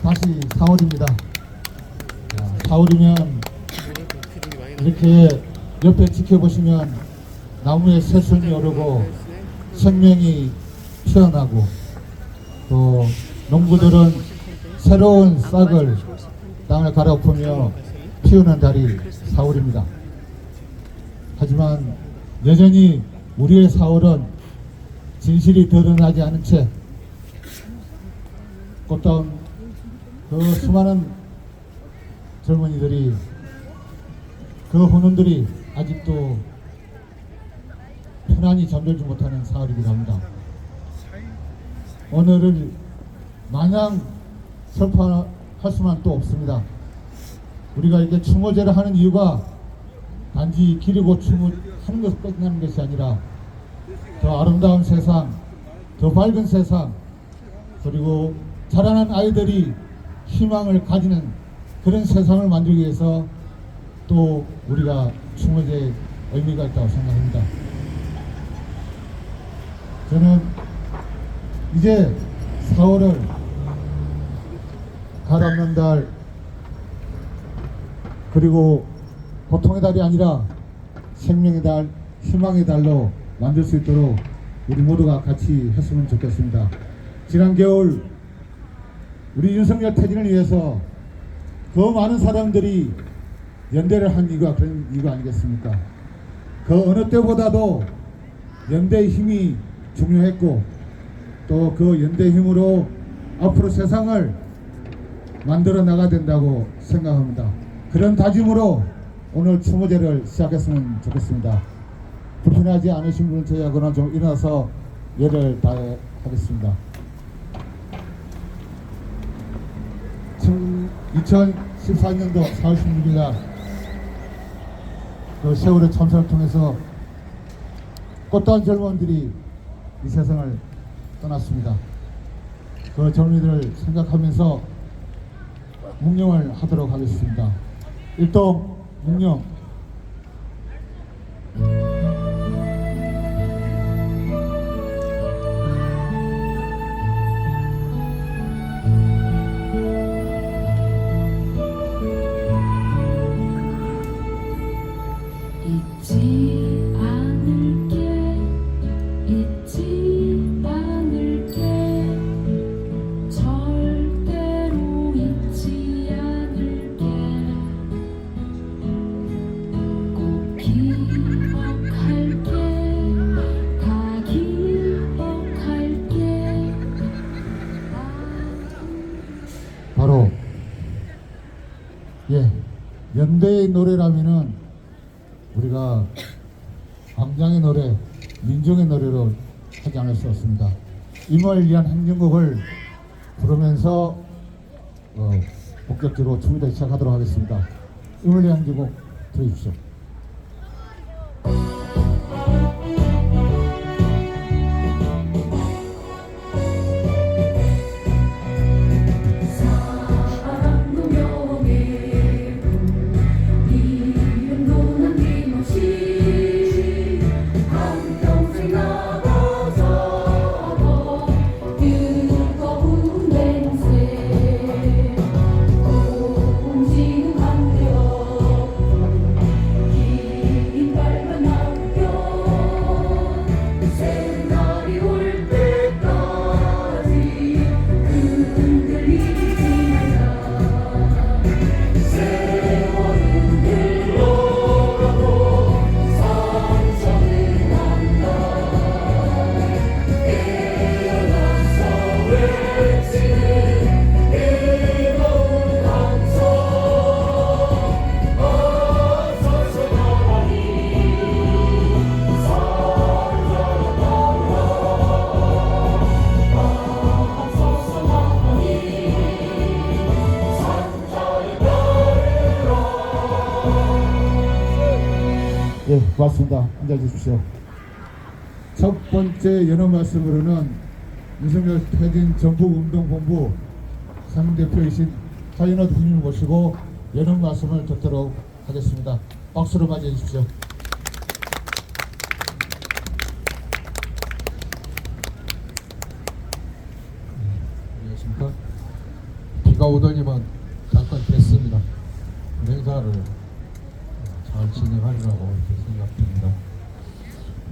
다시 4월입니다. 4월이면 이렇게 옆에 지켜보시면 나무에 새순이 오르고 생명이 피어나고 또 농부들은 새로운 싹을 땅을 갈아엎으며 피우는 달이 4월입니다. 하지만 여전히 우리의 4월은 진실이 드러나지 않은 채 꽃다운 그 수많은 젊은이들이 그 혼원들이 아직도 편안히 잠들지 못하는 4월이기도 합니다. 오늘을 마냥 설파할 수만 또 없습니다. 우리가 이렇게 추모제를 하는 이유가 단지 기리고 추모하는 것을 끝나는 것이 아니라 더 아름다운 세상, 더 밝은 세상, 그리고 자라난 아이들이 희망을 가지는 그런 세상을 만들기 위해서 또 우리가 추모제의 의미가 있다고 생각합니다. 저는 이제 4월을 갈 없는 달, 그리고 고통의 달이 아니라 생명의 달, 희망의 달로 만들 수 있도록 우리 모두가 같이 했으면 좋겠습니다. 지난 겨울 우리 윤석열 퇴진을 위해서 그 많은 사람들이 연대를 한 이유가 그런 이유가 아니겠습니까? 그 어느 때보다도 연대의 힘이 중요했고 또 그 연대의 힘으로 앞으로 세상을 만들어 나가야 된다고 생각합니다. 그런 다짐으로 오늘 추모제를 시작했으면 좋겠습니다. 불편하지 않으신 분은 저희하고는 좀 일어나서 예를 다하겠습니다. 2014년도 4월 16일 날 그 세월의 참사를 통해서 꽃다운 젊은이들이 이 세상을 떠났습니다. 그 젊은이들을 생각하면서 묵념을 하도록 하겠습니다. 일동 묵념. 잊지 않을게 절대로 잊지 않을게 꼭 기억할게 다 기억할게 바로 연대의 노래라면은 우리가 광장의 노래, 민중의 노래로 하지 않을 수 없습니다. 임을 위한 행진곡을 부르면서 본격적으로 준비를 시작하도록 하겠습니다. 임을 위한 행진곡 들어주십시오. 고맙습니다. 앉아주십시오. 첫 번째 연호 말씀으로는 윤석열 퇴진 전국운동본부 상임대표이신 하윤호 대표님을 모시고 연호 말씀을 듣도록 하겠습니다. 박수로 맞이해 주십시오. 안녕하십니까. 비가 오더니만 잠깐 깼습니다. 행사를 잘 진행하리라고 이렇게 생각됩니다.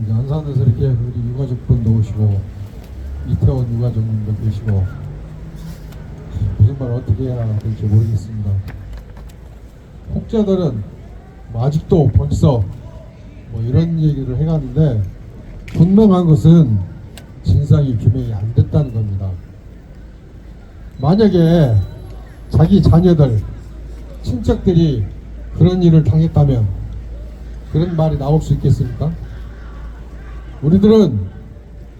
이제 안산에서 이렇게 우리 유가족분도 오시고 이태원 유가족님도 계시고 무슨 말 어떻게 해야 될지 모르겠습니다. 혹자들은 뭐 아직도 벌써 뭐 이런 얘기를 해가는데 분명한 것은 진상이 규명이 안 됐다는 겁니다. 만약에 자기 자녀들, 친척들이 그런 일을 당했다면 그런 말이 나올 수 있겠습니까? 우리들은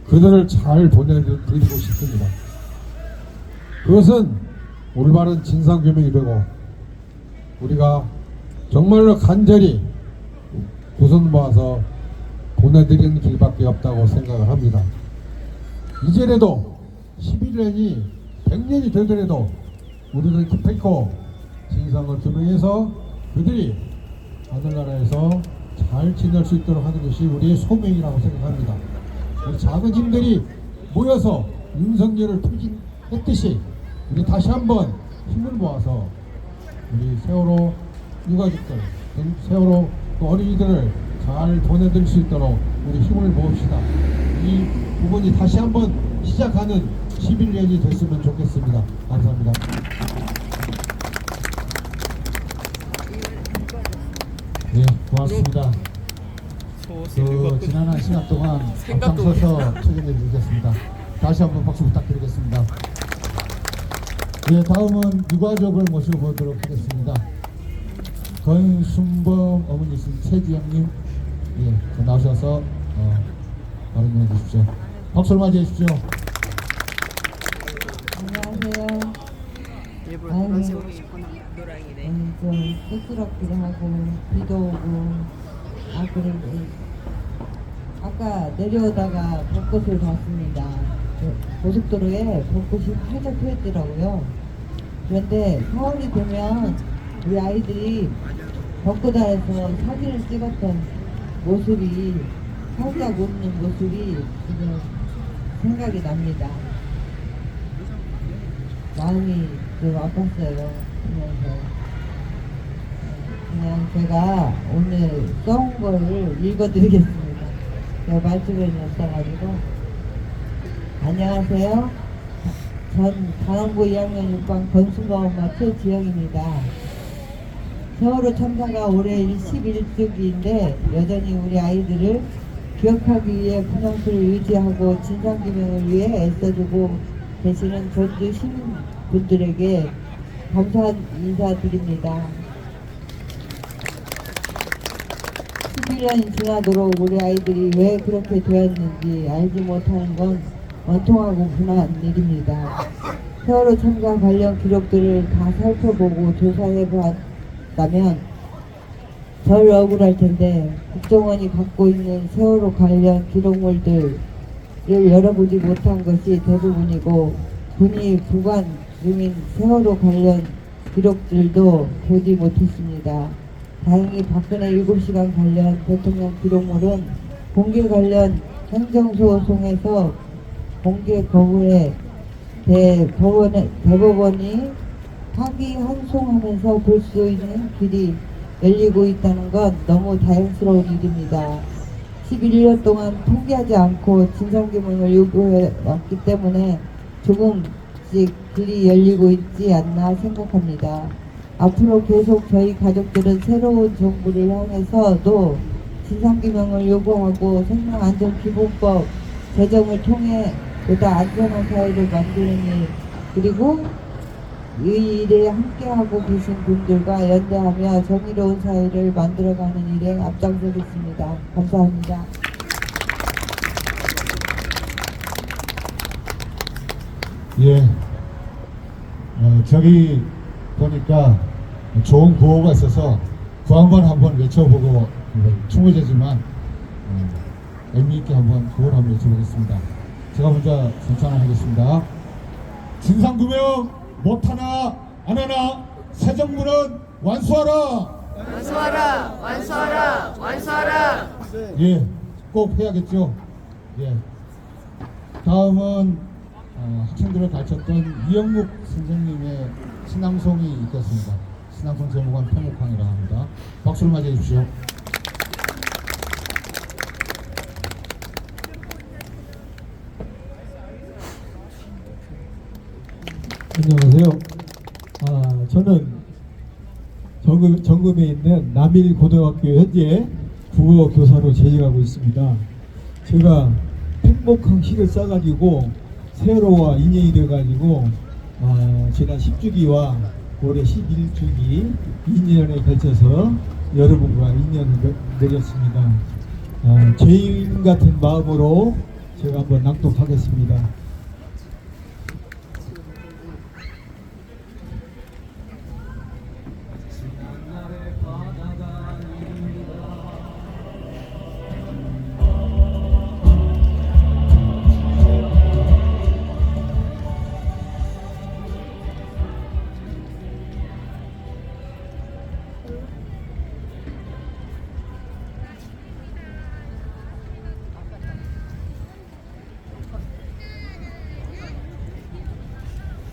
그들을 잘 보내드리고 싶습니다. 그것은 올바른 진상규명이 되고 우리가 정말로 간절히 두 손 모아서 보내드리는 길밖에 없다고 생각을 합니다. 이제라도 11년이 100년이 되더라도 우리는 기필코 진상을 규명해서 그들이 하늘나라에서 잘 지낼 수 있도록 하는 것이 우리의 소명이라고 생각합니다. 우리 작은 힘들이 모여서 윤석열을 퇴진했듯이 우리 다시 한번 힘을 모아서 우리 세월호 유가족들, 세월호 어린이들을 잘 보내드릴 수 있도록 우리 힘을 모읍시다. 이 부분이 다시 한번 시작하는 11년이 됐으면 좋겠습니다. 감사합니다. 네, 고맙습니다. 지난 한 시간 동안 앞장서서 책임을 주겠습니다. 다시 한번 박수 부탁드리겠습니다. 예, 다음은 유가족을 모셔보도록 하겠습니다. 건순범 어머니신 최지영님, 예, 나오셔서 발언해 주십시오. 박수를 맞이해 주십시오. 안녕하세요. 일부러 아이고. 노란색 옷 입고 노랑이네. 좀 쑥스럽기도 하고 비도 오고 그래도 아까 내려오다가 벚꽃을 봤습니다. 고속도로에 벚꽃이 활짝 펴있더라고요. 그런데 4월이 되면 우리 아이들이 벚꽃 아래서 사진을 찍었던 모습이 살짝 웃는 모습이 지금 생각이 납니다. 마음이 좀 아팠어요. 그래서 그냥 제가 오늘 써온 거를 읽어드리겠습니다. 제가 말씀을 놨어가지고. 안녕하세요. 전 강원고 2학년 6반 건순범 엄마 최지영입니다. 세월호 참사가 올해 11주기인데 여전히 우리 아이들을 기억하기 위해 분홍수를 유지하고 진상규명을 위해 애써주고 계시는 전주 시민분들에게 감사 인사드립니다. 11년이 지나도록 우리 아이들이 왜 그렇게 되었는지 알지 못하는 건 원통하고 분한 일입니다. 세월호 참사 관련 기록들을 다 살펴보고 조사해 봤다면 덜 억울할 텐데 국정원이 갖고 있는 세월호 관련 기록물들을 열어보지 못한 것이 대부분이고 본이 부관 중인 세월호 관련 기록들도 보지 못했습니다. 다행히 박근혜 7시간 관련 대통령 기록물은 공개 관련 행정소송에서 공개 거부에 대법원이 파기환송하면서 볼 수 있는 길이 열리고 있다는 건 너무 다행스러운 일입니다. 11년 동안 포기하지 않고 진상규명을 요구해 왔기 때문에 조금씩 길이 열리고 있지 않나 생각합니다. 앞으로 계속 저희 가족들은 새로운 정부를 향해서도 진상규명을 요구하고 생명안전기본법 제정을 통해 보다 안전한 사회를 만드는 일, 그리고 이 일에 함께하고 계신 분들과 연대하며 정의로운 사회를 만들어가는 일에 앞장서겠습니다. 감사합니다. 예, 저기 보니까 좋은 구호가 있어서 구호 한번 외쳐보고 충분하지만 의미있게 한번 구호를 한번 외쳐보겠습니다. 제가 먼저 선창하겠습니다. 진상규명 못하나 안하나 새 정부는 완수하라. 완수하라, 완수하라, 완수하라. 예, 꼭 해야겠죠. 예. 다음은 학생들을 가르쳤던 이영묵 선생님의 신앙송이 있겠습니다. 신앙송 제목은 평목항이라 합니다. 박수로 맞이해 주십시오. 안녕하세요. 저는 정금에 있는 남일고등학교 현재 국어 교사로 재직하고 있습니다. 제가 팽목항 시를 써가지고 세월호와 인연이 되어가지고 지난 10주기와 올해 11주기 2년에 걸쳐서 여러분과 인연을 맺었습니다. 죄인 같은 마음으로 제가 한번 낭독하겠습니다.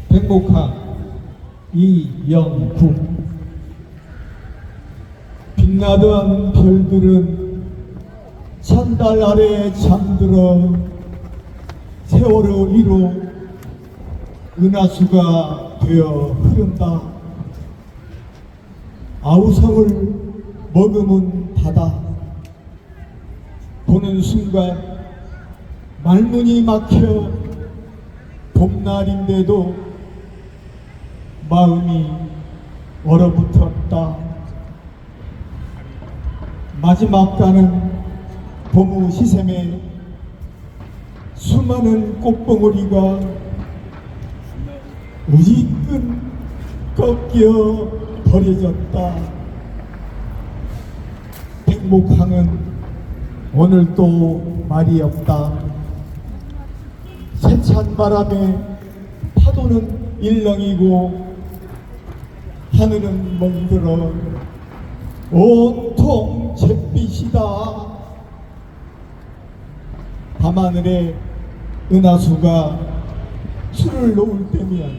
팽목항 이영국. 빛나던 별들은 찬달 아래 잠들어 세월호 위로 은하수가 되어 흐른다. 아우성을 머금은 바다. 보는 순간 말문이 막혀 봄날인데도 마음이 얼어붙었다. 마지막 가는 봄의 시샘에 수많은 꽃봉오리가 우지끈 꺾여 버려졌다. 팽목항은 오늘도 말이 없다. 세찬 바람에 파도는 일렁이고 하늘은 멍들어 온통 잿빛이다. 밤하늘에 은하수가 술을 놓을 때면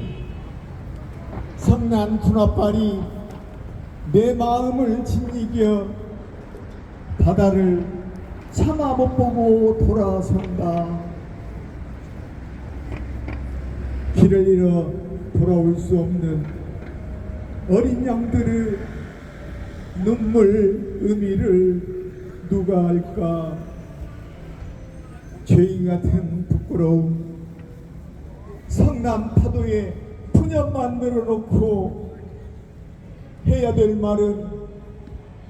성난 군화발이 내 마음을 짓이겨 바다를 차마 못 보고 돌아선다. 길을 잃어 돌아올 수 없는 어린 양들의 눈물 의미를 누가 알까. 죄인 같은 부끄러움 성남 파도에 푸념 만들어 놓고 해야 될 말은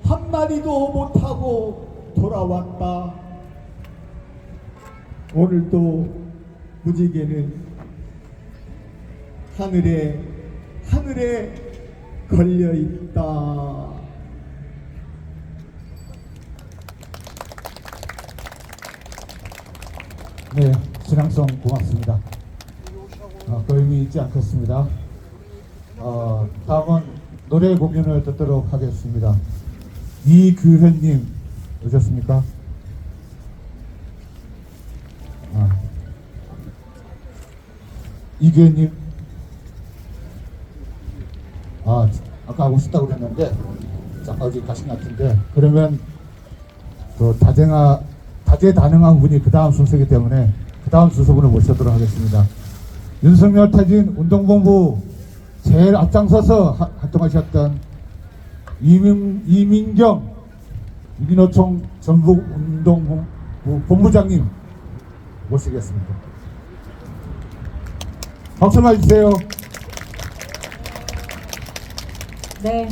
한마디도 못하고 돌아왔다. 오늘도 무지개는 하늘에 걸려 있다. 네, 신앙송 고맙습니다. 그 의미 잊지 않겠습니다. 다음은 노래 공연을 듣도록 하겠습니다. 이규현님 오셨습니까? 이규현님, 아까 오셨다고 그랬는데 잠깐 어디 가신 것 같은데, 그러면 또 다재다능한 분이 그 다음 순서이기 때문에 그 다음 순서분을 모시도록 하겠습니다. 윤석열 퇴진 운동본부 제일 앞장서서 활동하셨던 이민경 유기노총 전북운동부 본부장님 모시겠습니다. 박수 맞으세요. 네,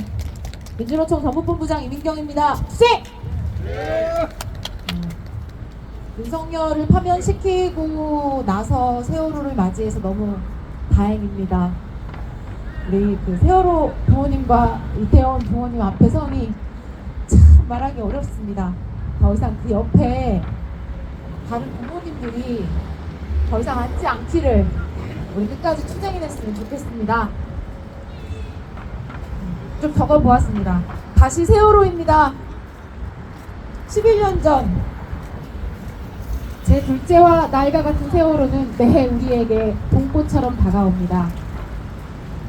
민주노총 전북본부장 이민경입니다. 쌩! 윤석열을 파면시키고 나서 세월호를 맞이해서 너무 다행입니다. 우리 그 세월호 부모님과 이태원 부모님 앞에 서니 참 말하기 어렵습니다. 더 이상 그 옆에 다른 부모님들이 더 이상 앉지 않기를 우리 끝까지 투쟁해냈으면 좋겠습니다. 좀 적어보았습니다. 다시 세월호입니다. 11년 전 제 둘째와 나이가 같은 세월호는 매해 우리에게 봄꽃처럼 다가옵니다.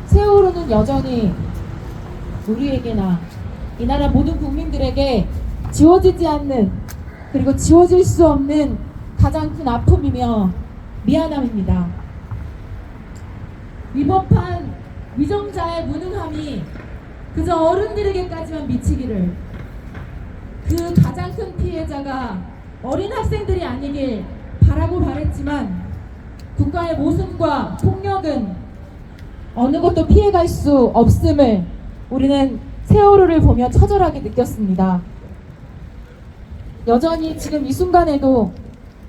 세월호는 여전히 우리에게나 이 나라 모든 국민들에게 지워지지 않는, 그리고 지워질 수 없는 가장 큰 아픔이며 미안함입니다. 위법한 위정자의 무능함이 그저 어른들에게까지만 미치기를, 그 가장 큰 피해자가 어린 학생들이 아니길 바라고 바랬지만 국가의 모순과 폭력은 어느 것도 피해갈 수 없음을 우리는 세월호를 보며 처절하게 느꼈습니다. 여전히 지금 이 순간에도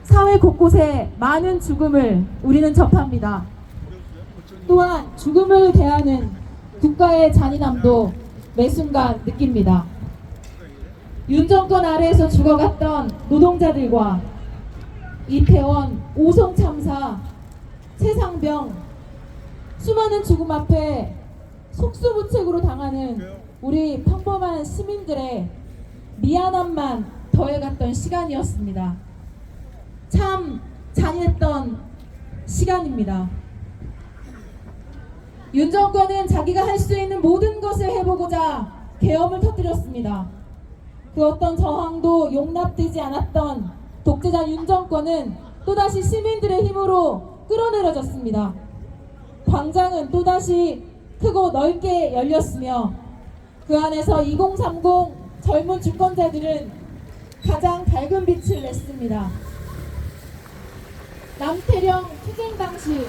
사회 곳곳에 많은 죽음을 우리는 접합니다. 또한 죽음을 대하는 국가의 잔인함도 매 순간 느낍니다. 윤 정권 아래에서 죽어갔던 노동자들과 이태원, 오송 참사, 최상병, 수많은 죽음 앞에 속수무책으로 당하는 우리 평범한 시민들의 미안함만 더해갔던 시간이었습니다. 참 잔인했던 시간입니다. 윤 정권은 자기가 할 수 있는 모든 것을 해보고자 계엄을 터뜨렸습니다. 그 어떤 저항도 용납되지 않았던 독재자 윤 정권은 또다시 시민들의 힘으로 끌어내려졌습니다. 광장은 또다시 크고 넓게 열렸으며 그 안에서 2030 젊은 주권자들은 가장 밝은 빛을 냈습니다. 남태령 투쟁 당시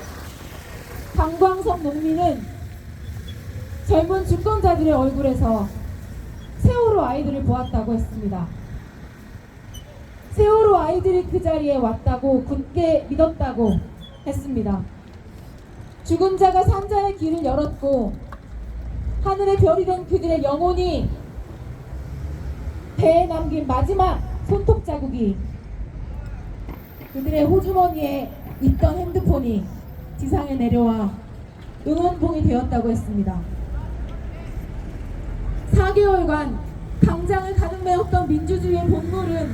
강광석 농민은 젊은 주권자들의 얼굴에서 세월호 아이들을 보았다고 했습니다. 세월호 아이들이 그 자리에 왔다고 굳게 믿었다고 했습니다. 죽은 자가 산자의 길을 열었고 하늘의 별이 된 그들의 영혼이 배에 남긴 마지막 손톱 자국이, 그들의 호주머니에 있던 핸드폰이 지상에 내려와 응원봉이 되었다고 했습니다. 4개월간 강장을 가득 메웠던 민주주의의 본물은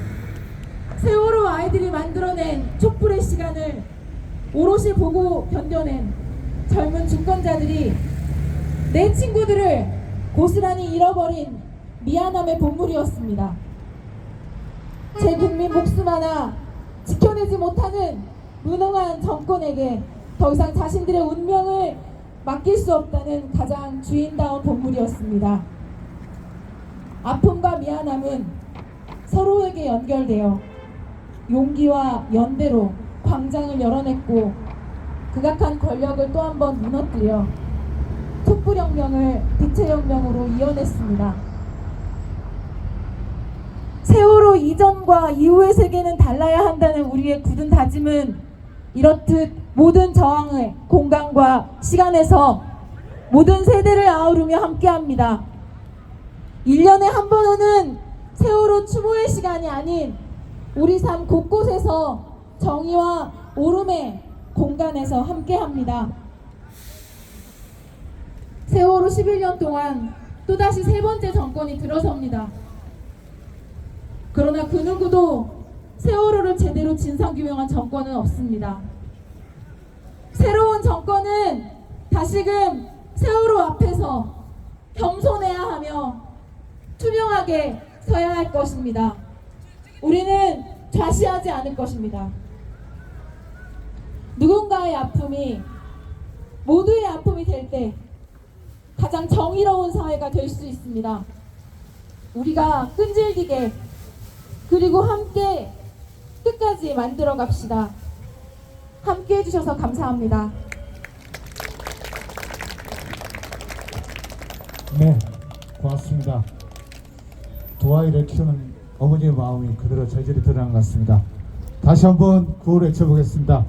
세월호 아이들이 만들어낸 촛불의 시간을 오롯이 보고 견뎌낸 젊은 주권자들이 내 친구들을 고스란히 잃어버린 미안함의 본물이었습니다. 제 국민 목숨 하나 지켜내지 못하는 무능한 정권에게 더 이상 자신들의 운명을 맡길 수 없다는 가장 주인다운 본물이었습니다. 아픔과 미안함은 서로에게 연결되어 용기와 연대로 광장을 열어냈고 극악한 권력을 또 한 번 무너뜨려 촛불혁명을 빛의 혁명으로 이어냈습니다. 세월호 이전과 이후의 세계는 달라야 한다는 우리의 굳은 다짐은 이렇듯 모든 저항의 공간과 시간에서 모든 세대를 아우르며 함께합니다. 1년에 한 번 오는 세월호 추모의 시간이 아닌 우리 삶 곳곳에서 정의와 오름의 공간에서 함께합니다. 세월호 11년 동안 또다시 세 번째 정권이 들어섭니다. 그러나 그 누구도 세월호를 제대로 진상규명한 정권은 없습니다. 새로운 정권은 다시금 세월호 앞에서 겸손해야 하며 투명하게 서야 할 것입니다. 우리는 좌시하지 않을 것입니다. 누군가의 아픔이 모두의 아픔이 될 때 가장 정의로운 사회가 될 수 있습니다. 우리가 끈질기게 그리고 함께 끝까지 만들어 갑시다. 함께 해주셔서 감사합니다. 네, 고맙습니다. 두 아이를 키우는 어머니의 마음이 그대로 절절히 드러난 것 같습니다. 다시 한번 구호를 외쳐보겠습니다.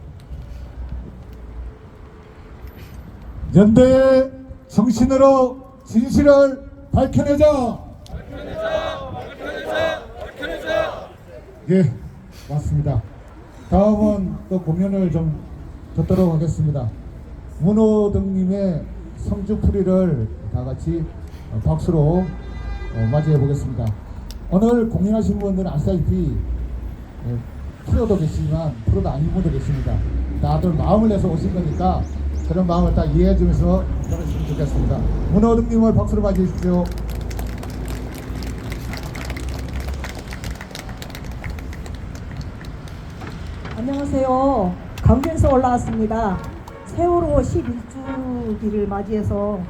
연대의 정신으로 진실을 밝혀내자! 예, 맞습니다. 다음은 또 공연을 좀 듣도록 하겠습니다. 문호등님의 성주풀이를 다 같이 박수로 맞이해 보겠습니다. 오늘 공연하신 분들은 아시다시피 프로도 계시지만 프로도 아닌 분도 계십니다. 다들 마음을 내서 오신 거니까 그런 마음을 다 이해해 주면서 들으시면 좋겠습니다. 문호등님을 박수로 맞이해 주십시오. 안녕하세요. 강주에서 올라왔습니다. 세월호 11주기를 맞이해서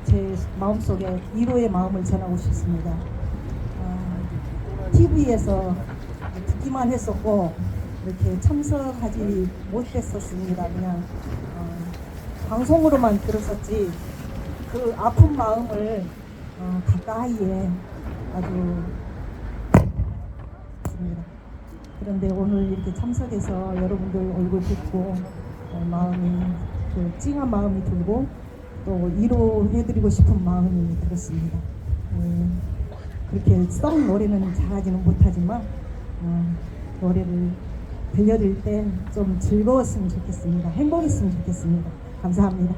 제 마음속에 위로의 마음을 전하고 싶습니다. TV에서 듣기만 했었고 이렇게 참석하지 못했었습니다. 그냥 방송으로만 들었었지 그 아픈 마음을 가까이에 아주 있습니다. 그런데 오늘 이렇게 참석해서 여러분들 얼굴 뵙고 마음이 그 찡한 마음이 들고 또 위로해드리고 싶은 마음이 들었습니다. 그렇게 썩 노래는 잘하지는 못하지만 노래를 들려드릴 때 좀 즐거웠으면 좋겠습니다. 행복했으면 좋겠습니다. 감사합니다.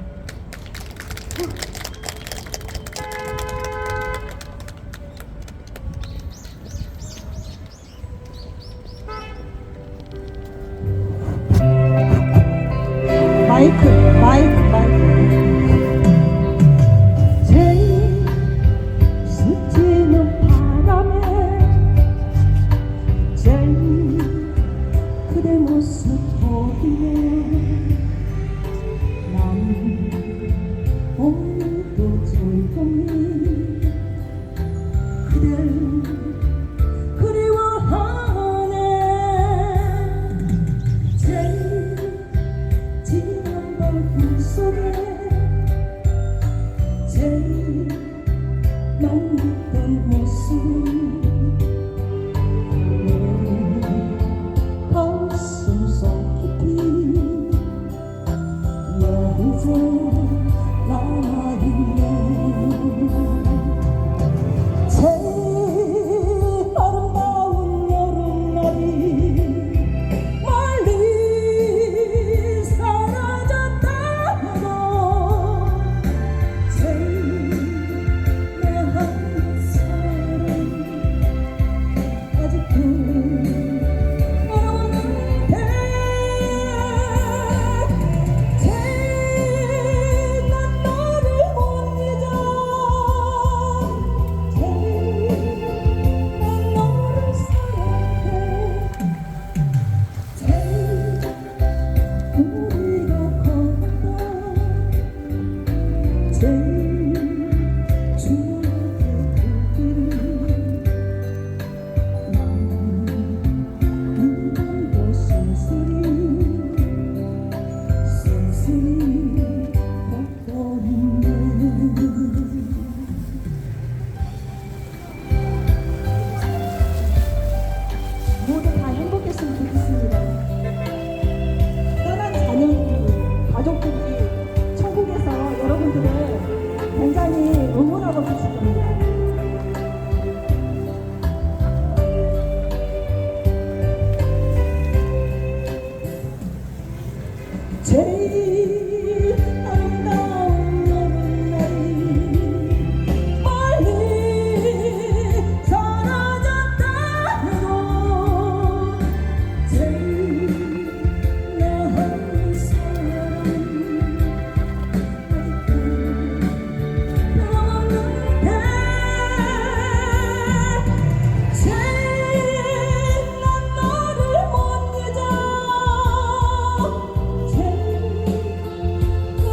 마이크. 제일 스치는 바람에 제일 그대 모습 보이네. 난 오늘도 즐겁니 그댈 그리워하네. 제일 지난 벌금 속에 제일 낯선 모습 내 가슴 속 깊이 여기서 남아있네. 제일 아름다운 여름날이 멀리 사라졌다고 제일 나한 사랑 아직도 어려웠는데 제일 난 너를 못 잊어. 제일 난 너를 사랑해. 제일 우리가 걸었던 제일 추억의 그 길을 눈물도 쓸쓸히 걷고 있네. 모두 다 행복했으면 좋겠습니다. 떠난 자녀들이, 가족들이 천국에서 여러분들을 굉장히 응원하고 계실 겁니다. 제일 아름다운 여름날이 멀리 사라졌다고 제일 나한 사랑 아직도 남았는데 제일 난 너를 못 잊어. 제일 난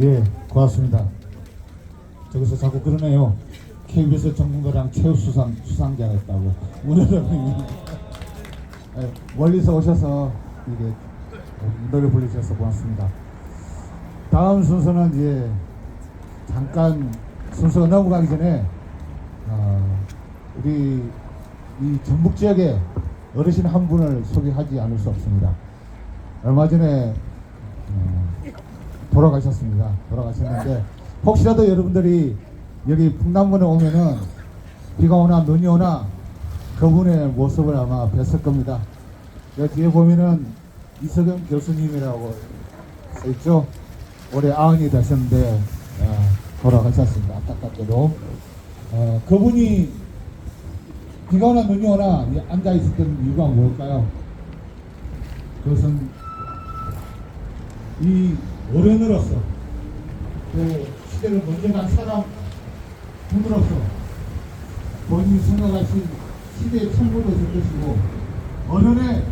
예, 고맙습니다. 저기서 자꾸 그러네요. KBS 전문가랑 수상자가 있다고. 오늘은 멀리서 오셔서 이게 노래 부르셔서 고맙습니다. 다음 순서는 이제 잠깐 순서가 넘어가기 전에 우리 이 전북 지역에 어르신 한 분을 소개하지 않을 수 없습니다. 얼마 전에 돌아가셨는데 혹시라도 여러분들이 여기 풍남문에 오면은 비가 오나 눈이 오나 그분의 모습을 아마 뵀을 겁니다. 여기 뒤에 보면은 이석영 교수님이라고 써있죠. 올해 90이 되셨는데 돌아가셨습니다. 안타깝게도 그분이 비가 오나 눈이 오나 앉아 있었던 이유가 뭘까요? 그것은 이 어른으로서 또 시대를 먼저 간 사람 분으로서 본인이 생각하신 시대의 참고도 있을 것이고 어른의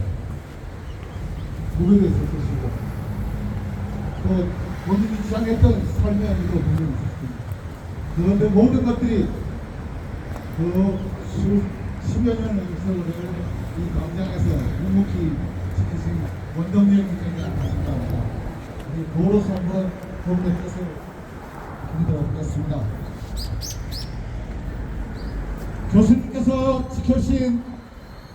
무게도 있을 것이고 또 본인이 지향했던 삶의 의미도 분명히 있었습니다. 그런데 모든 것들이 그 10여 년의 세월을 이 광장에서 묵묵히 지키신 원동력 굉장히 안타깝습니다. 우리 도로서 한번 그분의 뜻을 드리도록 하겠습니다. 교수님께서 지켜주신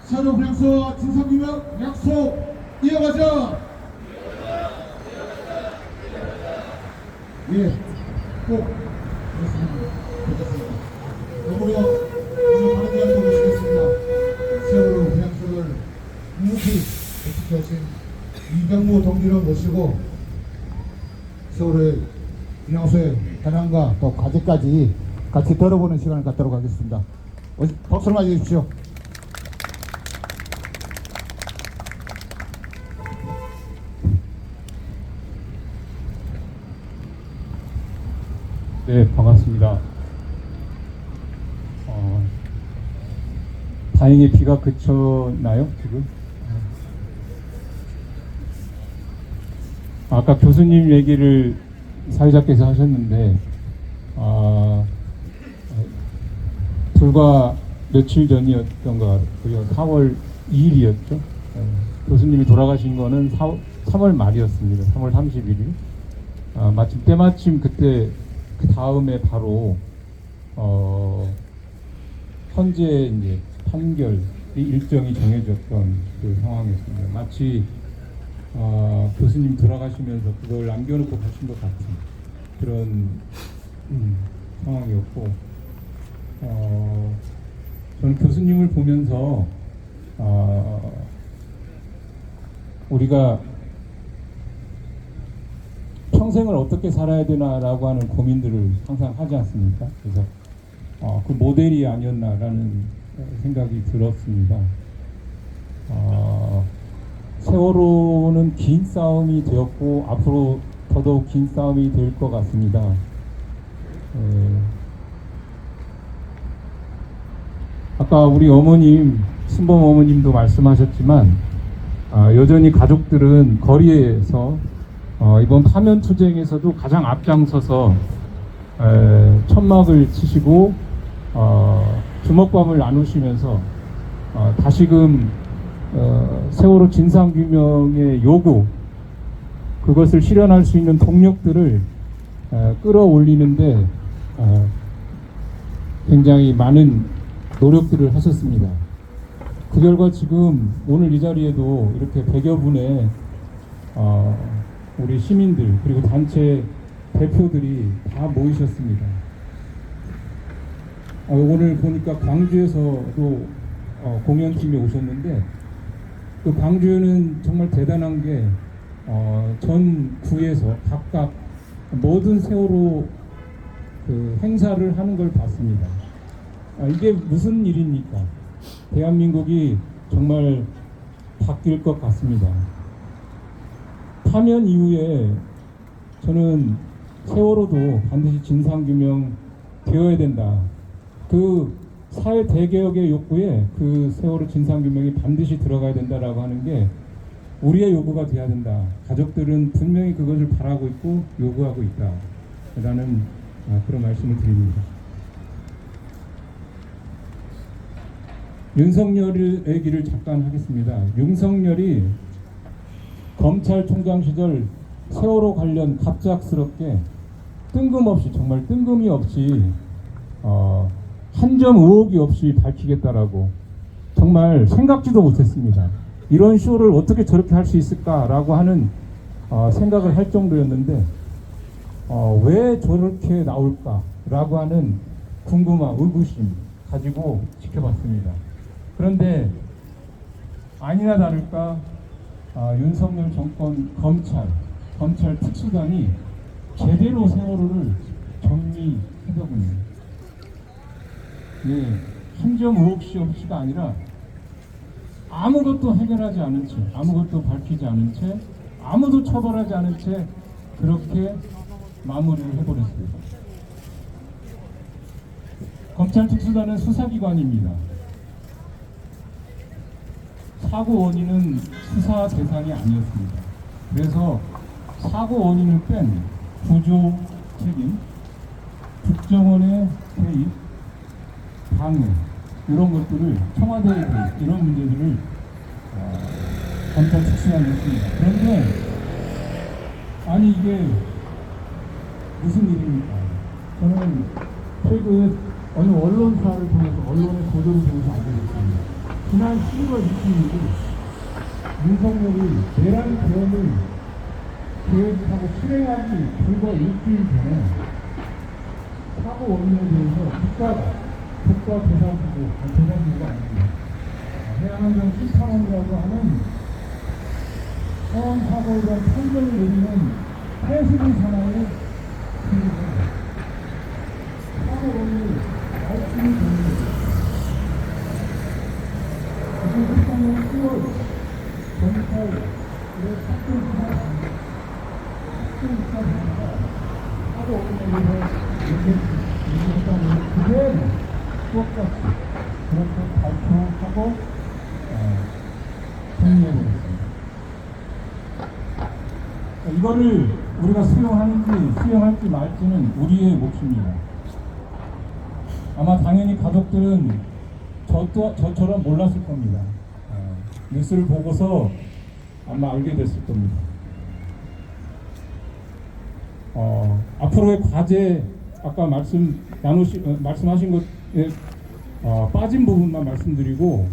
사료 불량서 진상규명 약속 이어가자. 예, 꼭 그렇습니다. 더불어 오늘 바른 자리도 모시겠습니다. 세월호 불량서를 묵묵히 지켜주신 이병무 동지를 모시고 세월호의 불량서의 현황과 또 과제까지 같이 들어보는 시간을 갖도록 하겠습니다. 박수를 맞이해 주십시오. 네, 반갑습니다. 다행히 비가 그쳤나요, 지금? 아까 교수님 얘기를 사회자께서 하셨는데, 불과 며칠 전이었던가, 4월 2일이었죠. 교수님이 돌아가신 거는 3월 말이었습니다. 3월 31일. 마침 때마침 그때 그 다음에 바로 현재 이제 판결이 일정이 정해졌던 그 상황이었습니다. 마치 교수님 돌아가시면서 그걸 남겨놓고 가신 것 같은 그런 상황이었고, 저는 교수님을 보면서 우리가 평생을 어떻게 살아야 되나라고 하는 고민들을 항상 하지 않습니까? 그래서 그 모델이 아니었나라는 생각이 들었습니다. 세월호는 긴 싸움이 되었고 앞으로 더더욱 긴 싸움이 될 것 같습니다. 아까 우리 어머님, 순범 어머님도 말씀하셨지만 여전히 가족들은 거리에서 이번 파면 투쟁에서도 가장 앞장서서 천막을 치시고 주먹밥을 나누시면서 다시금 세월호 진상규명의 요구, 그것을 실현할 수 있는 동력들을 끌어올리는데 굉장히 많은 노력들을 하셨습니다. 그 결과 지금 오늘 이 자리에도 이렇게 100여 분의 우리 시민들 그리고 단체 대표들이 다 모이셨습니다. 오늘 보니까 광주에서도 공연팀이 오셨는데 그 광주는 정말 대단한 게 전 구에서 각각 모든 세월호 그 행사를 하는 걸 봤습니다. 이게 무슨 일입니까? 대한민국이 정말 바뀔 것 같습니다. 파면 이후에 저는 세월호도 반드시 진상규명 되어야 된다. 그 사회 대개혁의 욕구에 그 세월호 진상규명이 반드시 들어가야 된다라고 하는 게 우리의 요구가 돼야 된다. 가족들은 분명히 그것을 바라고 있고 요구하고 있다. 라는 그런 말씀을 드립니다. 윤석열 얘기를 잠깐 하겠습니다. 윤석열이 검찰총장 시절 세월호 관련 갑작스럽게 뜬금없이, 정말 뜬금이 없이 한 점 의혹이 없이 밝히겠다라고 정말 생각지도 못했습니다. 이런 쇼를 어떻게 저렇게 할 수 있을까라고 하는 생각을 할 정도였는데 왜 저렇게 나올까라고 하는 궁금한 의구심 가지고 지켜봤습니다. 그런데 아니나 다를까 윤석열 정권 검찰 특수단이 제대로 세월호를 정리하더군요. 예, 한 점 의혹 없이가 아니라 아무것도 해결하지 않은 채, 아무것도 밝히지 않은 채, 아무도 처벌하지 않은 채 그렇게 마무리를 해버렸습니다. 검찰 특수단은 수사기관입니다. 사고 원인은 수사 대상이 아니었습니다. 그래서 사고 원인을 뺀 구조 책임, 국정원의 개입, 방해, 이런 것들을 청와대에 대해 이런 문제들을 검찰 특수단이 했습니다. 그런데 아니 이게 무슨 일입니까? 저는 최근 어느 언론사를 통해서, 언론의 보도를 통해서 알게 됐습니다. 지난 12월 26일 윤석열이 내란 계엄을 계획하고 실행하기 불과 일주일 전에 사고 원인에 대해서 국가대상기구가 아닙니다. 해양안전심사원이라고 하는 사고에 대한 판정을 내리는 해수부 산하의 기구입니다. 사고 원인을 알수는 됩니다. 지금 국방은 10월 검찰의 삭제수사입니다. 사고 원인에 대해서 그대로 똑같이 그렇게 발표하고 정리해버렸습니다. 이거를 우리가 수용할지 말지는 우리의 몫입니다. 아마 당연히 가족들은 저처럼 몰랐을 겁니다. 뉴스를 보고서 아마 알게 됐을 겁니다. 앞으로의 과제, 아까 말씀하신 것에 빠진 부분만 말씀드리고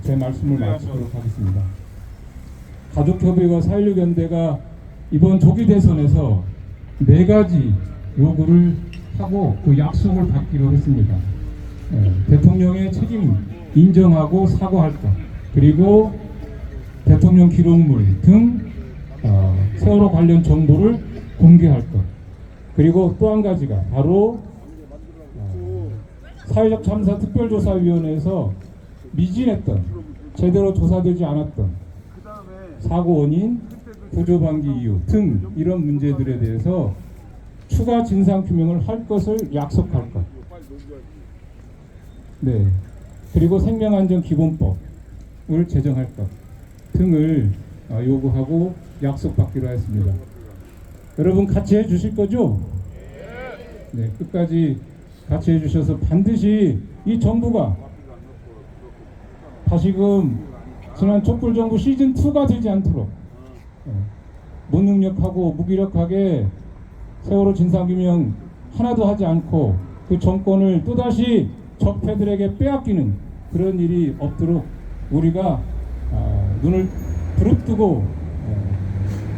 제 말씀을 마치도록 하겠습니다. 가족협의회와 4.16 연대가 이번 조기 대선에서 4가지 요구를 하고 그 약속을 받기로 했습니다. 대통령의 책임 인정하고 사과할 것, 그리고 대통령 기록물 등 세월호 관련 정보를 공개할 것, 그리고 또 한 가지가 바로 사회적 참사 특별조사위원회에서 미진했던, 제대로 조사되지 않았던 사고 원인, 구조 방기 이유 등 이런 문제들에 대해서 추가 진상 규명을 할 것을 약속할 것. 네. 그리고 생명안전기본법을 제정할 것 등을 요구하고 약속받기로 했습니다. 여러분 같이 해주실 거죠? 네, 끝까지 같이 해주셔서 반드시 이 정부가 다시금 지난 촛불정부 시즌2가 되지 않도록 무능력하고 무기력하게 세월호 진상규명 하나도 하지 않고 그 정권을 또다시 적폐들에게 빼앗기는 그런 일이 없도록 우리가 눈을 부릅뜨고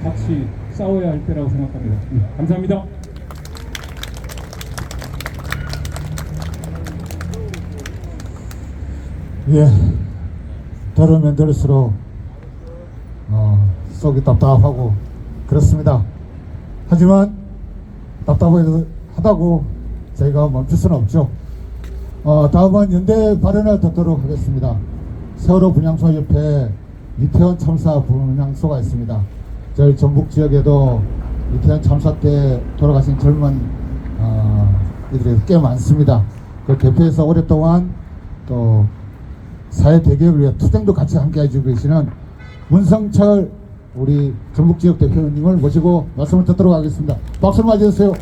같이 싸워야 할 때라고 생각합니다. 감사합니다. 예, 들으면 들을수록 속이 답답하고 그렇습니다. 하지만 답답하다고 저희가 멈출 수는 없죠. 다음은 연대 발언을 듣도록 하겠습니다. 세월호 분향소 옆에 이태원 참사 분향소가 있습니다. 저희 전북 지역에도 이태원 참사 때 돌아가신 젊은 이들이 꽤 많습니다. 그 대표에서 오랫동안 또 사회 대개혁을 위해 투쟁도 같이 함께 해주고 계시는 문성철 우리 전북지역 대표님을 모시고 말씀을 듣도록 하겠습니다. 박수를 맞이해주세요.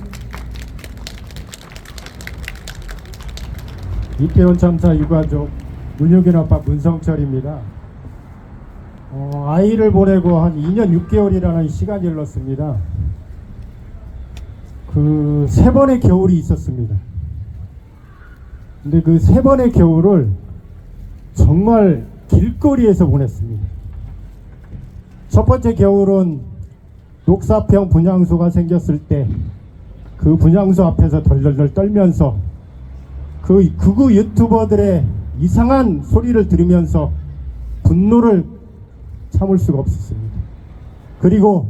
이태원 참사 유가족 문효균 아빠 문성철입니다. 아이를 보내고 한 2년 6개월이라는 시간이 흘렀습니다. 그 3번의 겨울이 있었습니다. 근데 그 3번의 겨울을 정말 길거리에서 보냈습니다. 첫 번째 겨울은 녹사평 분향소가 생겼을 때 그 분향소 앞에서 덜덜덜 떨면서 극우 유튜버들의 이상한 소리를 들으면서 분노를 참을 수가 없었습니다. 그리고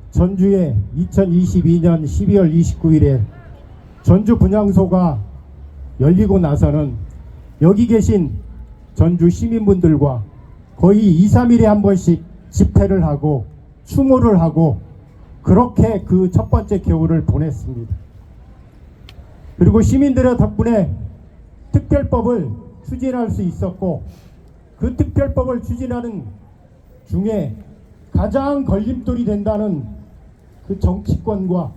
전주에 2022년 12월 29일에 전주 분향소가 열리고 나서는 여기 계신 전주 시민분들과 거의 2, 3일에 한 번씩 집회를 하고 추모를 하고 그렇게 그 첫 번째 겨울을 보냈습니다. 그리고 시민들의 덕분에 특별법을 추진할 수 있었고 그 특별법을 추진하는 중에 가장 걸림돌이 된다는 그 정치권과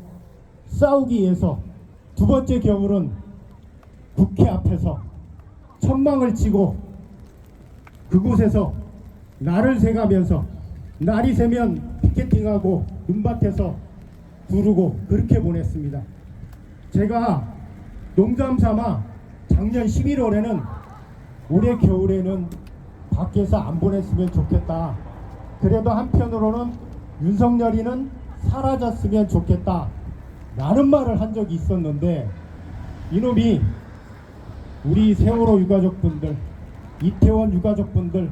싸우기 위해서 두 번째 겨울은 국회 앞에서 천막을 치고 그곳에서 날을 새가면서 날이 새면 피켓팅하고 눈밭에서 부르고 그렇게 보냈습니다. 제가 농담 삼아 작년 11월에는 올해 겨울에는 밖에서 안 보냈으면 좋겠다. 그래도 한편으로는 윤석열이는 사라졌으면 좋겠다 라는 말을 한 적이 있었는데 이놈이 우리 세월호 유가족분들, 이태원 유가족분들,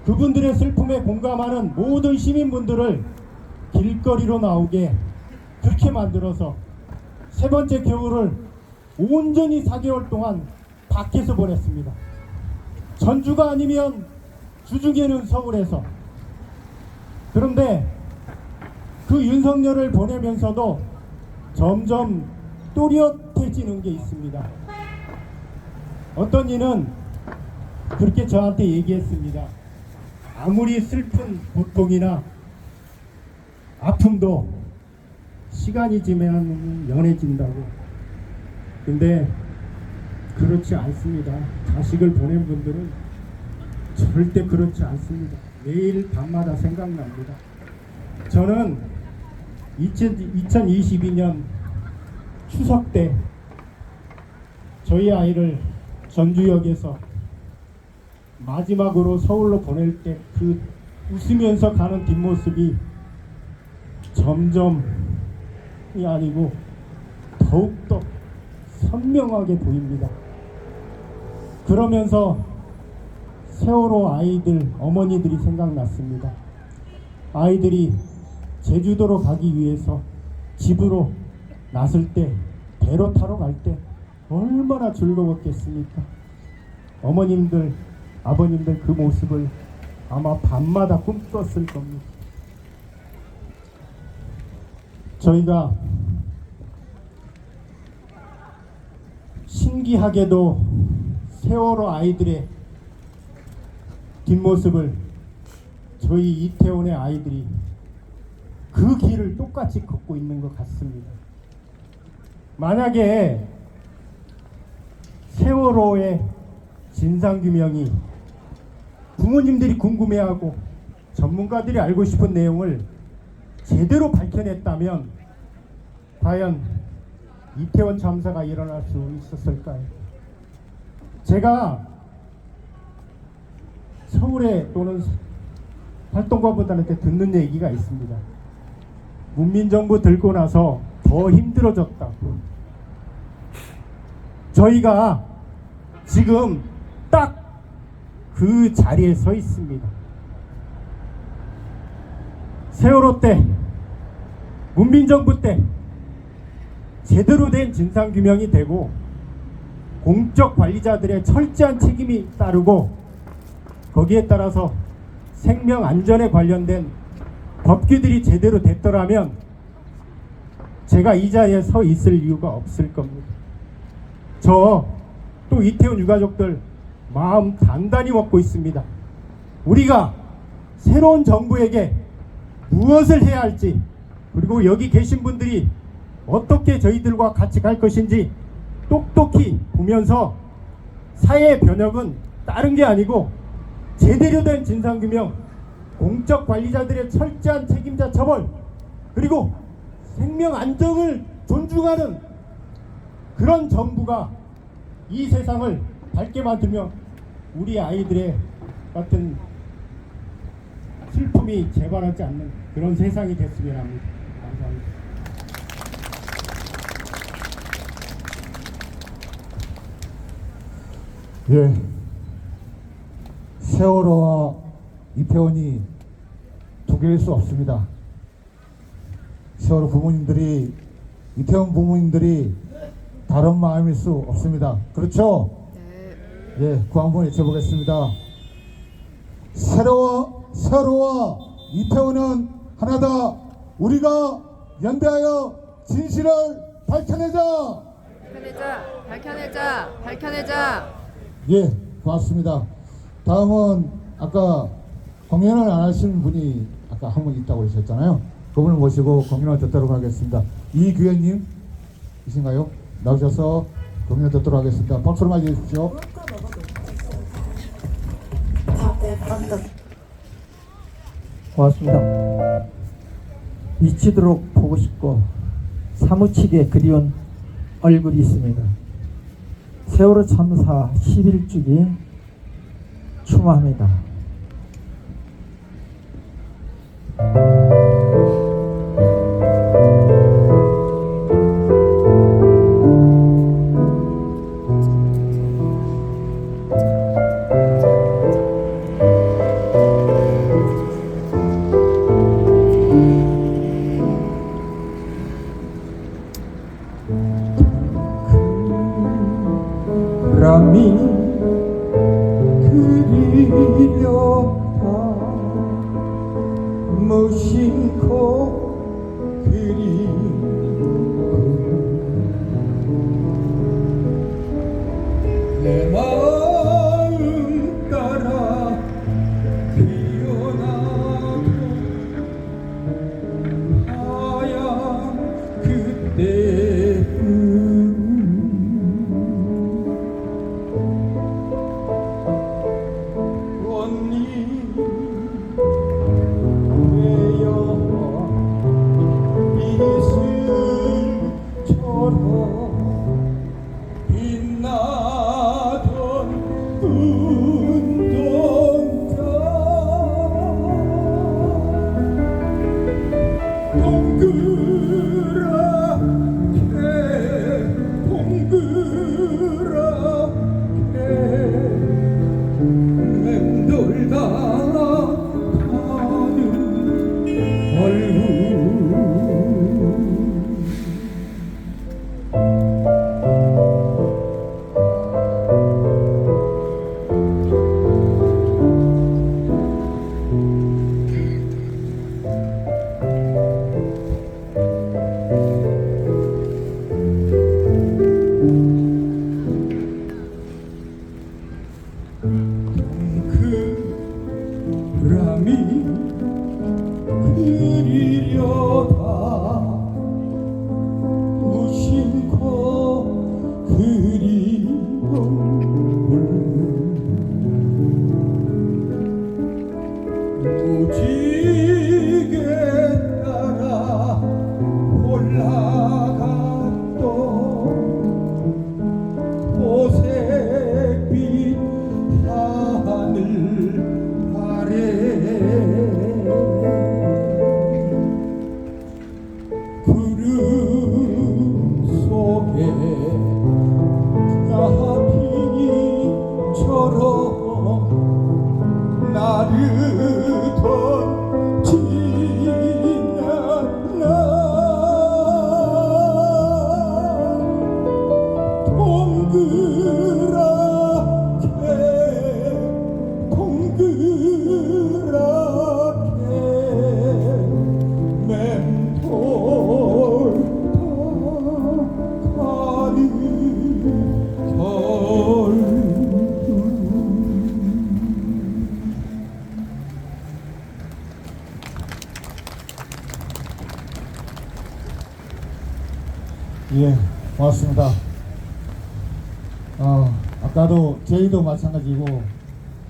그분들의 슬픔에 공감하는 모든 시민분들을 길거리로 나오게 그렇게 만들어서 세 번째 겨울을 온전히 4개월 동안 밖에서 보냈습니다. 전주가 아니면 주중에는 서울에서. 그런데 그 윤석열을 보내면서도 점점 또렷해지는 게 있습니다. 어떤 이는 그렇게 저한테 얘기했습니다. 아무리 슬픈 고통이나 아픔도 시간이 지나면 연해진다고. 근데 그렇지 않습니다. 자식을 보낸 분들은 절대 그렇지 않습니다. 매일 밤마다 생각납니다. 저는 2022년 추석 때 저희 아이를 전주역에서 마지막으로 서울로 보낼 때 그 웃으면서 가는 뒷모습이 점점이 아니고 더욱더 선명하게 보입니다. 그러면서 세월호 아이들 어머니들이 생각났습니다. 아이들이 제주도로 가기 위해서 집으로 나설 때 배로 타러 갈 때 얼마나 즐거웠겠습니까? 어머님들, 아버님들 그 모습을 아마 밤마다 꿈꿨을 겁니다. 저희가 신기하게도 세월호 아이들의 뒷모습을 저희 이태원의 아이들이 그 길을 똑같이 걷고 있는 것 같습니다. 만약에 세월호의 진상규명이 부모님들이 궁금해하고 전문가들이 알고 싶은 내용을 제대로 밝혀냈다면 과연 이태원 참사가 일어날 수 있었을까요? 제가 서울에 또는 활동가분들한테 듣는 얘기가 있습니다. 문민정부 들고 나서 더 힘들어졌다고. 저희가 지금 딱 그 자리에 서 있습니다. 세월호 때, 문민정부 때 제대로 된 진상규명이 되고 공적 관리자들의 철저한 책임이 따르고 거기에 따라서 생명 안전에 관련된 법규들이 제대로 됐더라면 제가 이 자리에 서 있을 이유가 없을 겁니다. 저 또 이태원 유가족들 마음 단단히 먹고 있습니다. 우리가 새로운 정부에게 무엇을 해야 할지, 그리고 여기 계신 분들이 어떻게 저희들과 같이 갈 것인지 똑똑히 보면서 사회 변혁은 다른 게 아니고 제대로 된 진상규명, 공적 관리자들의 철저한 책임자 처벌, 그리고 생명 안정을 존중하는 그런 정부가 이 세상을 밝게 만들며 우리 아이들의 같은 슬픔이 재발하지 않는 그런 세상이 됐으면 합니다. 감사합니다. 예, 세월호와 이태원이 두 개일 수 없습니다. 세월호 부모님들이, 이태원 부모님들이 다른 마음일 수 없습니다. 그렇죠? 예, 그 한번 외쳐보겠습니다. 세월호와 이태원은 하나다. 우리가 연대하여 진실을 밝혀내자. 밝혀내자. 예, 고맙습니다. 다음은 아까 공연을 안 하신 분이 아까 한 분 있다고 그러셨잖아요. 그분을 모시고 공연을 듣도록 하겠습니다. 이규현님 이신가요? 나오셔서 공연을 듣도록 하겠습니다. 박수로 맞이해 주십시오. 고맙습니다. 미치도록 보고 싶고 사무치게 그리운 얼굴이 있습니다. 세월호 참사 11주기 추모합니다. 바람이 그리려다 무심코 그리고 내 마음 따라 피어나도 하얀 그때는 예, 고맙습니다. 아까도 제이도 마찬가지고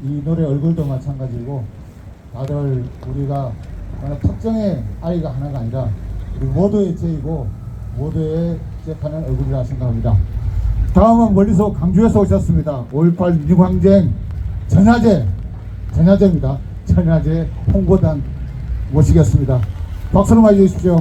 이 노래 얼굴도 마찬가지고 다들 우리가 어느 특정의 아이가 하나가 아니라 우리 모두의 제이고 모두의 제하는 얼굴이라 생각합니다. 다음은 멀리서 강주에서 오셨습니다. 5.18 민주항쟁 전야제입니다. 전야제 홍보단 모시겠습니다. 박수로 맞이해 주십시오.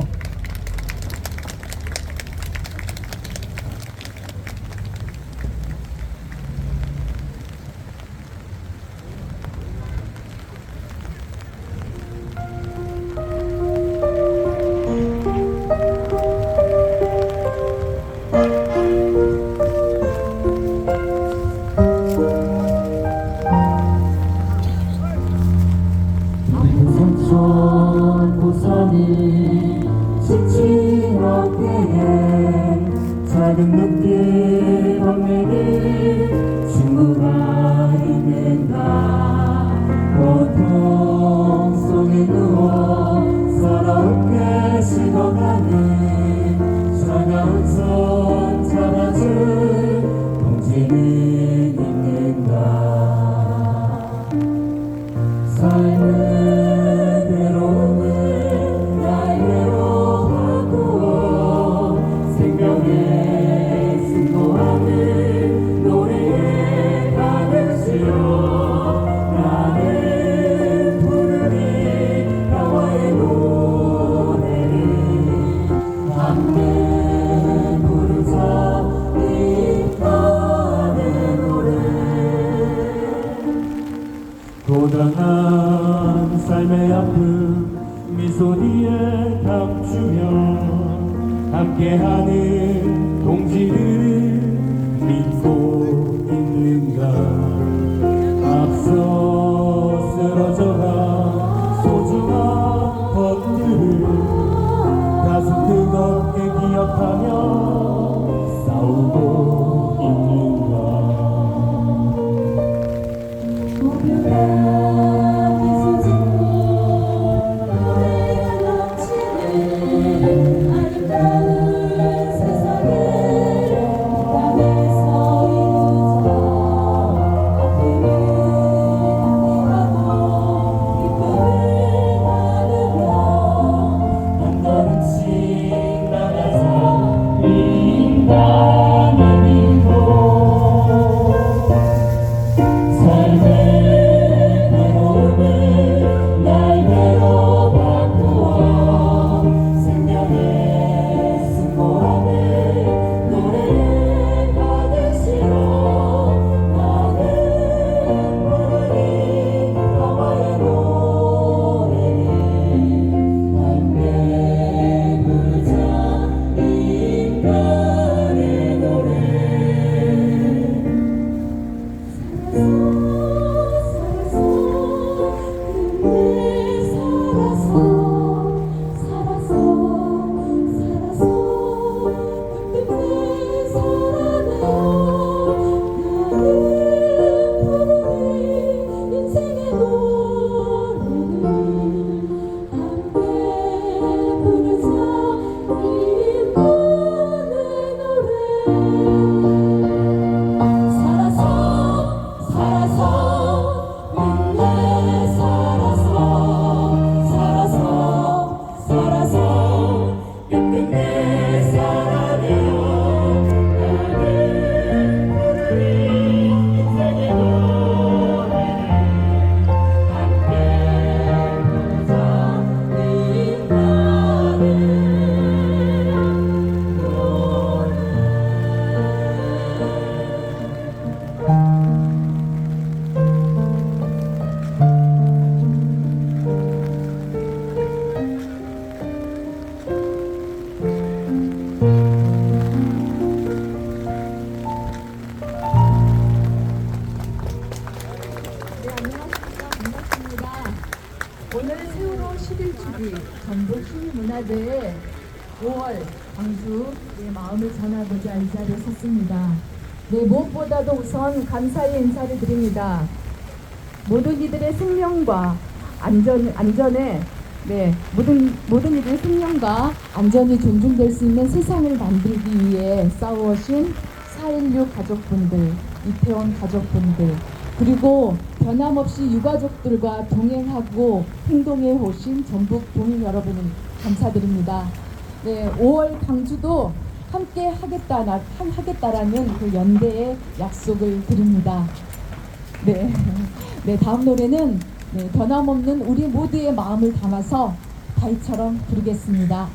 부산이 지친 어깨에 작은 눈길 건네는 친구가 있는가. 고통 속에 누워 서럽게 식어가는 차가운 손 잡아줄 동지는 있는가. 삶은 고단한 삶의 아픔 미소 뒤에 감추며 함께하는 동지를 믿고 있는가. 앞서 쓰러져가 소중한 것들을 가슴 뜨겁게 기억하며 싸우고 있는가. 오늘 세월호 11주기 전북 시민문화제에 5월 광주 마음을 전하고자 이 자리에 섰습니다. 무엇보다도 우선 감사의 인사를 드립니다. 모든 이들의 생명과 안전에 모든 이들의 생명과 안전이 존중될 수 있는 세상을 만들기 위해 싸워오신 4.16 가족분들, 이태원 가족분들, 그리고 변함없이 유가족들과 동행하고 행동해 오신 전북 도민 여러분 감사드립니다. 5월 광주도 함께 하겠다라는 그 연대의 약속을 드립니다. 다음 노래는 변함없는 우리 모두의 마음을 담아서 다이처럼 부르겠습니다.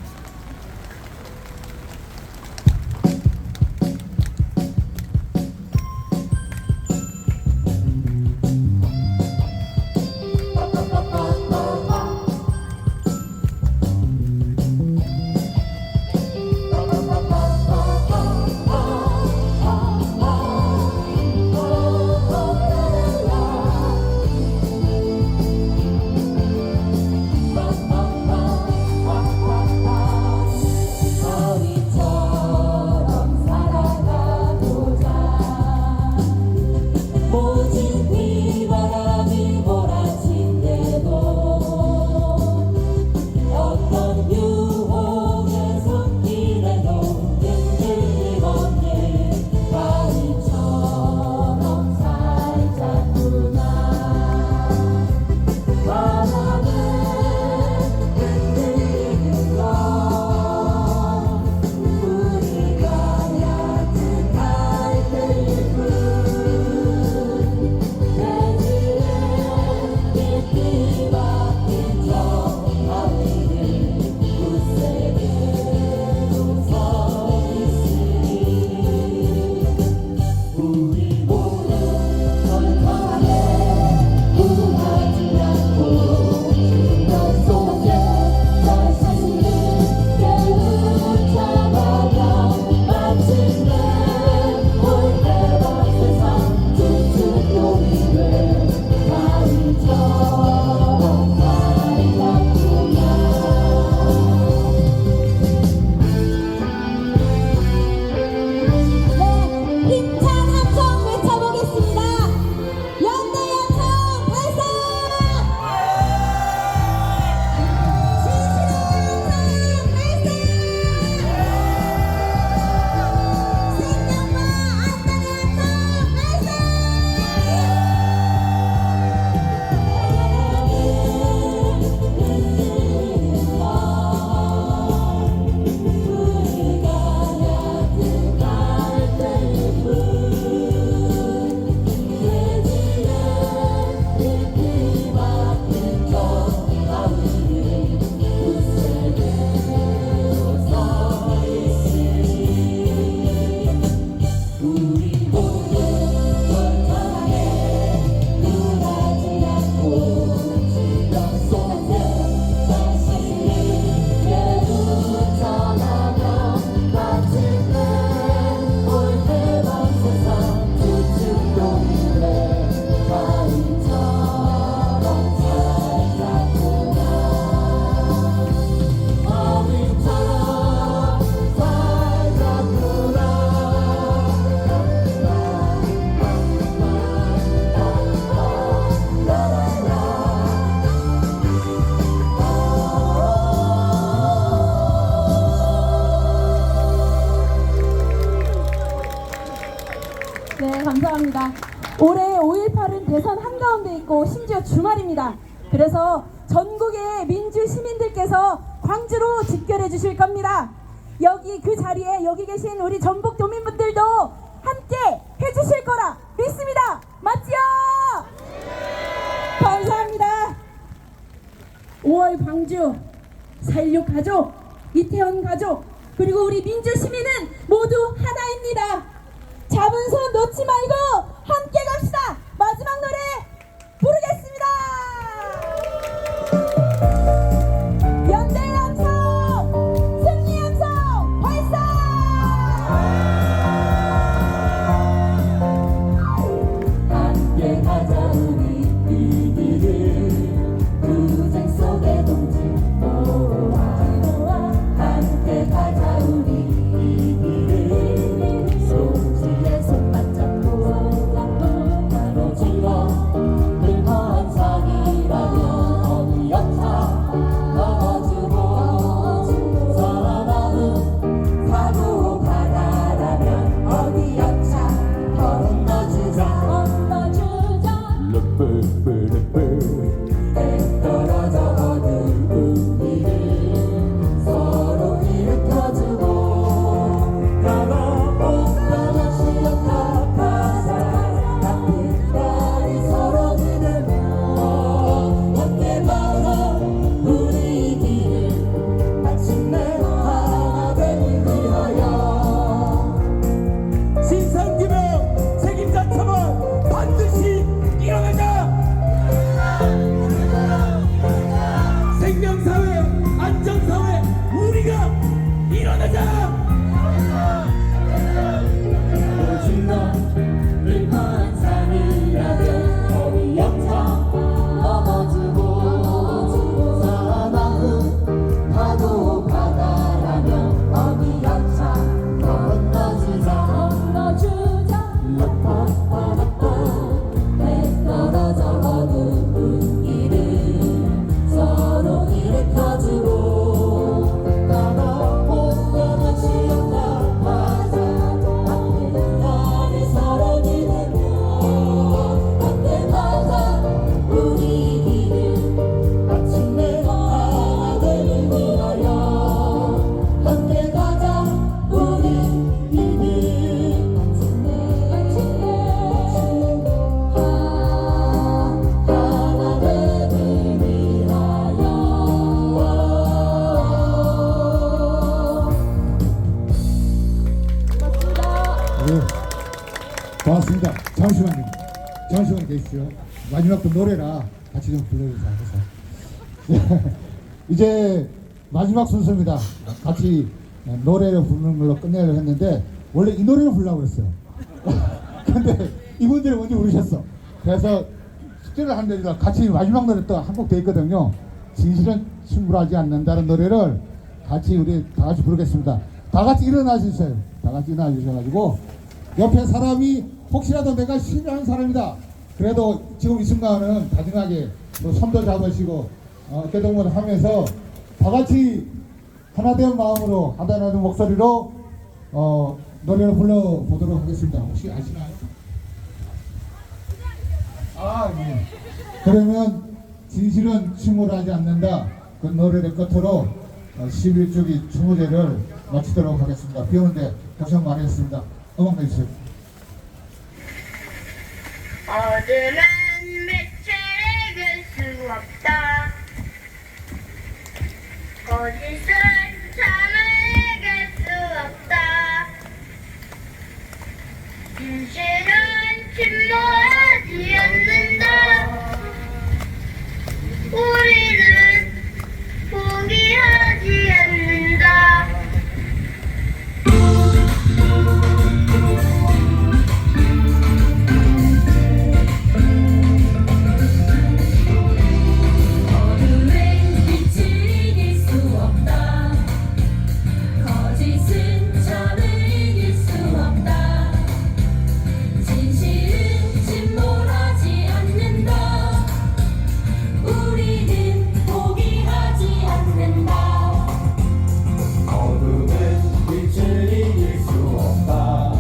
감사합니다. 올해 5.18은 대선 한가운데 있고 심지어 주말입니다. 그래서 전국의 민주 시민들께서 광주로 집결해 주실 겁니다. 여기 그 자리에 여기 계신 우리 전북 도민분들도 함께 해주실 거라 믿습니다. 맞지요? 감사합니다. 5월 광주 4.16 가족, 이태원 가족, 그리고 우리 민주 시민은 모두 하나입니다. 잡은 손 놓지 말고 함께 갑시다. 마지막 노래 부르겠습니다. 연대 함성, 승리 함성, 발사! 함께 가자 우리 이 길을 투쟁 속의 동지 노아 함께 가자 우리 이 길 고맙습니다. 잠시만 계십시오. 마지막 그 노래라 같이 좀 불러주세요. 이제 마지막 순서입니다. 같이 노래를 부르는 걸로 끝내려 했는데 원래 이 노래를 부르려고 그랬어요. 근데 이분들이 먼저 부르셨어. 그래서 숙제를 하는데 같이 마지막 노래 또 한 곡 돼 있거든요. 진실은 충분하지 않는다는 노래를 같이 우리 다 같이 부르겠습니다. 다 같이 일어나 주세요. 다 같이 일어나 주셔가지고 옆에 사람이 혹시라도 내가 실패한 사람이다. 그래도 지금 이 순간은 다정하게 또 손도 잡으시고 어깨동무를 하면서 다 같이 하나된 마음으로 하나된 목소리로 노래를 불러보도록 하겠습니다. 혹시 아시나요? 네. 그러면 진실은 침울하지 않는다. 그 노래를 끝으로 11주기 추모제를 마치도록 하겠습니다. 비 오는데 고생 많이 했습니다. 음악 내주세요. 어둠은 빛을 이길 수 없다. 거짓은 참을 이길 수 없다. 진실은 침몰하지 않는다. 우리는 포기하지 않는다. 어둠은 빛을 이길 수 없다. 거짓은 참을 이길 수 없다. 진실은 침몰하지 않는다. 우리는 포기하지 않는다. 어둠은 빛을 이길 수 없다.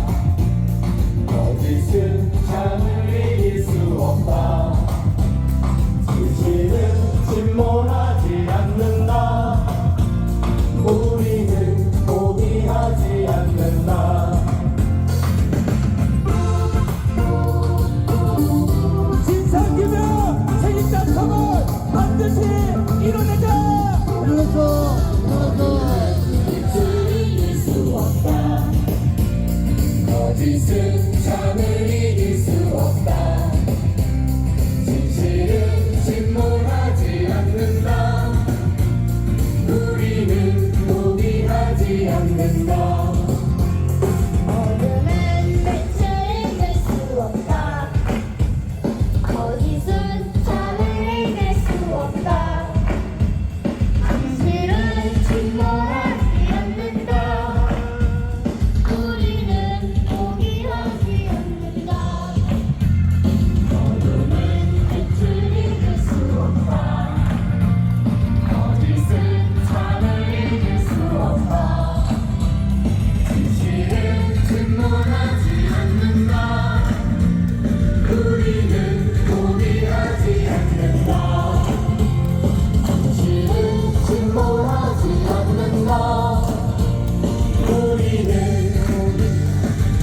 거짓은 참을 이길 수 없다. 진실은 침몰하지 않는다. 우리는 포기하지 않는다. 진상규명 책임자 처벌 반드시 이뤄내자. 빛을 이길 수 없다. 거짓은 참을 이길 수 없다. 진실은 침몰하지 않는다. 우리는 포기하지 않는다. 어둠은 빛을 이길 수 없다. 거짓은 참을 이길 수 없다. 진실은 침몰하지 않는다. 우리는 포기하지 않는다. 어둠은 빛을 이길 수 없다. 거짓은 참을 이길 수 없다. 진실은 침몰하지 않는다. 우리는 포기하지 않는다. 진실은 침몰하지 않는다. 우리는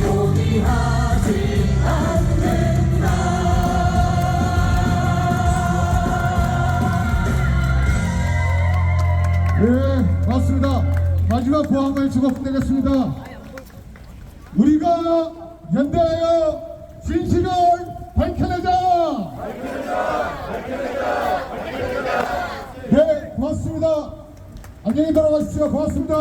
포기하지 않는다. 네, 맞습니다. 마지막 보함을 주고받겠습니다. 우리가 연대하여 진실을 밝혀내자. 네, 고맙습니다. 안녕히 돌아가십시오. 고맙습니다.